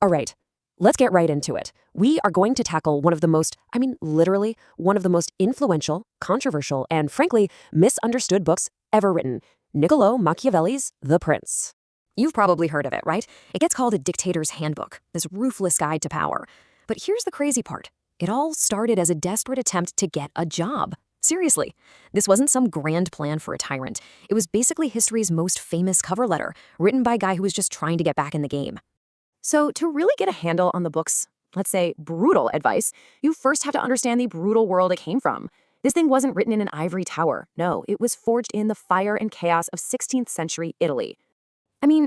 All right, let's get right into it. We are going to tackle one of the most, literally, one of the most influential, controversial, and frankly, misunderstood books ever written, Niccolò Machiavelli's The Prince. You've probably heard of it, right? It gets called a dictator's handbook, this ruthless guide to power. But here's the crazy part. It all started as a desperate attempt to get a job. Seriously, this wasn't some grand plan for a tyrant. It was basically history's most famous cover letter, written by a guy who was just trying to get back in the game. So to really get a handle on the book's, let's say, brutal advice, you first have to understand the brutal world it came from. This thing wasn't written in an ivory tower. No, it was forged in the fire and chaos of 16th century Italy.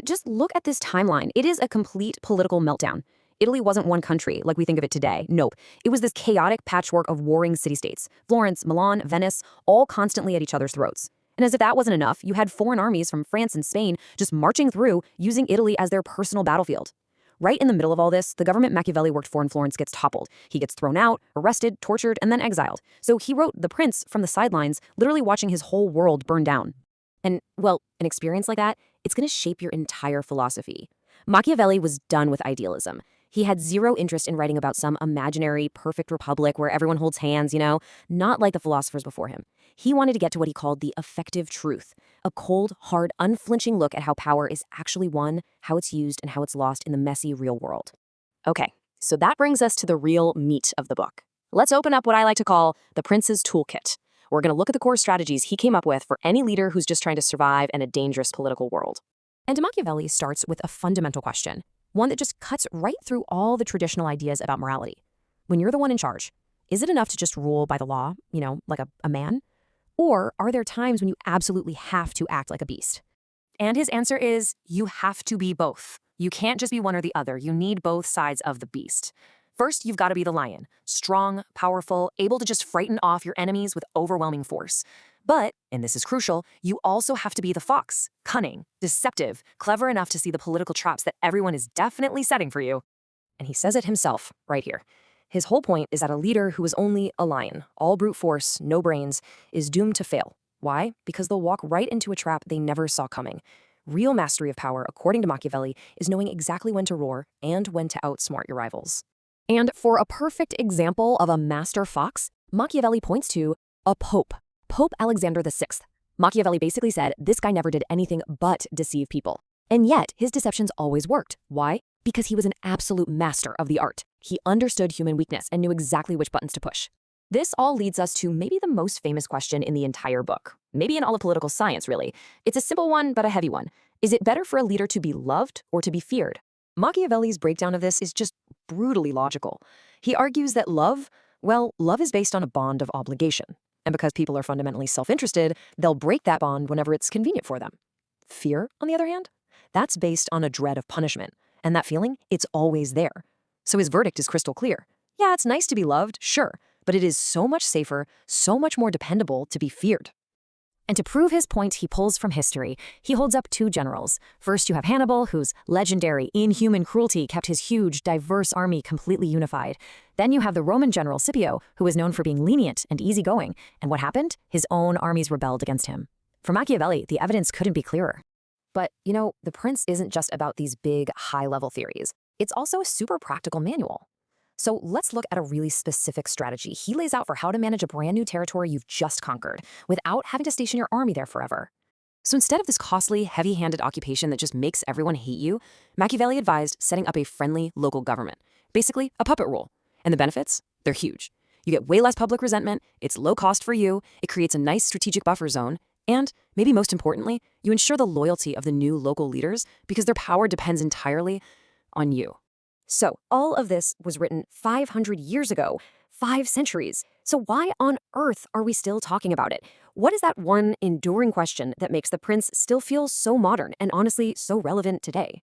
Just look at this timeline. It is a complete political meltdown. Italy wasn't one country like we think of it today. Nope. It was this chaotic patchwork of warring city-states. Florence, Milan, Venice, all constantly at each other's throats. And as if that wasn't enough, you had foreign armies from France and Spain just marching through, using Italy as their personal battlefield. Right in the middle of all this, the government Machiavelli worked for in Florence gets toppled. He gets thrown out, arrested, tortured, and then exiled. So he wrote The Prince from the sidelines, literally watching his whole world burn down. And, well, an experience like that, it's going to shape your entire philosophy. Machiavelli was done with idealism. He had zero interest in writing about some imaginary, perfect republic where everyone holds hands, not like the philosophers before him. He wanted to get to what he called the effective truth, a cold, hard, unflinching look at how power is actually won, how it's used, and how it's lost in the messy real world. Okay, so that brings us to the real meat of the book. Let's open up what I like to call the Prince's Toolkit. We're going to look at the core strategies he came up with for any leader who's just trying to survive in a dangerous political world. And Machiavelli starts with a fundamental question, one that just cuts right through all the traditional ideas about morality. When you're the one in charge, is it enough to just rule by the law, like a man? Or are there times when you absolutely have to act like a beast? And his answer is, you have to be both. You can't just be one or the other. You need both sides of the beast. First, you've got to be the lion, strong, powerful, able to just frighten off your enemies with overwhelming force. But, and this is crucial, you also have to be the fox, cunning, deceptive, clever enough to see the political traps that everyone is definitely setting for you. And he says it himself, right here. His whole point is that a leader who is only a lion, all brute force, no brains, is doomed to fail. Why? Because they'll walk right into a trap they never saw coming. Real mastery of power, according to Machiavelli, is knowing exactly when to roar and when to outsmart your rivals. And for a perfect example of a master fox, Machiavelli points to a pope, Pope Alexander VI. Machiavelli basically said this guy never did anything but deceive people. And yet, his deceptions always worked. Why? Because he was an absolute master of the art. He understood human weakness and knew exactly which buttons to push. This all leads us to maybe the most famous question in the entire book. Maybe in all of political science, really. It's a simple one, but a heavy one. Is it better for a leader to be loved or to be feared? Machiavelli's breakdown of this is just brutally logical. He argues that love is based on a bond of obligation. And because people are fundamentally self-interested, they'll break that bond whenever it's convenient for them. Fear, on the other hand, that's based on a dread of punishment. And that feeling, it's always there. So his verdict is crystal clear. Yeah, it's nice to be loved, sure, but it is so much safer, so much more dependable to be feared. And to prove his point, he pulls from history. He holds up two generals. First, you have Hannibal, whose legendary, inhuman cruelty kept his huge, diverse army completely unified. Then you have the Roman general Scipio, who was known for being lenient and easygoing. And what happened? His own armies rebelled against him. For Machiavelli, the evidence couldn't be clearer. But, the Prince isn't just about these big, high-level theories. It's also a super practical manual. So let's look at a really specific strategy he lays out for how to manage a brand new territory you've just conquered without having to station your army there forever. So instead of this costly, heavy-handed occupation that just makes everyone hate you, Machiavelli advised setting up a friendly local government, basically a puppet rule. And the benefits? They're huge. You get way less public resentment, it's low cost for you, it creates a nice strategic buffer zone, and, maybe most importantly, you ensure the loyalty of the new local leaders because their power depends entirely on you. So, all of this was written 500 years ago, 5 centuries. So why on earth are we still talking about it? What is that one enduring question that makes The Prince still feel so modern and honestly so relevant today?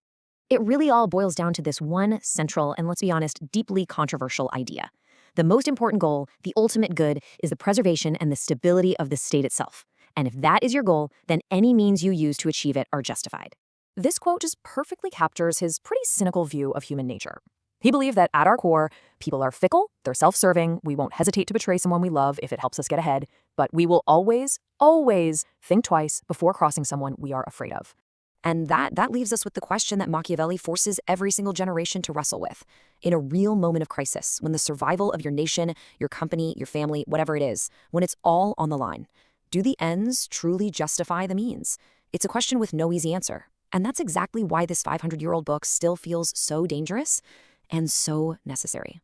It really all boils down to this one central and, let's be honest, deeply controversial idea. The most important goal, the ultimate good, is the preservation and the stability of the state itself. And if that is your goal, then any means you use to achieve it are justified. This quote just perfectly captures his pretty cynical view of human nature. He believed that at our core, people are fickle, they're self-serving, we won't hesitate to betray someone we love if it helps us get ahead, but we will always, always think twice before crossing someone we are afraid of. And that leaves us with the question that Machiavelli forces every single generation to wrestle with. In a real moment of crisis, when the survival of your nation, your company, your family, whatever it is, when it's all on the line, do the ends truly justify the means? It's a question with no easy answer. And that's exactly why this 500-year-old book still feels so dangerous and so necessary.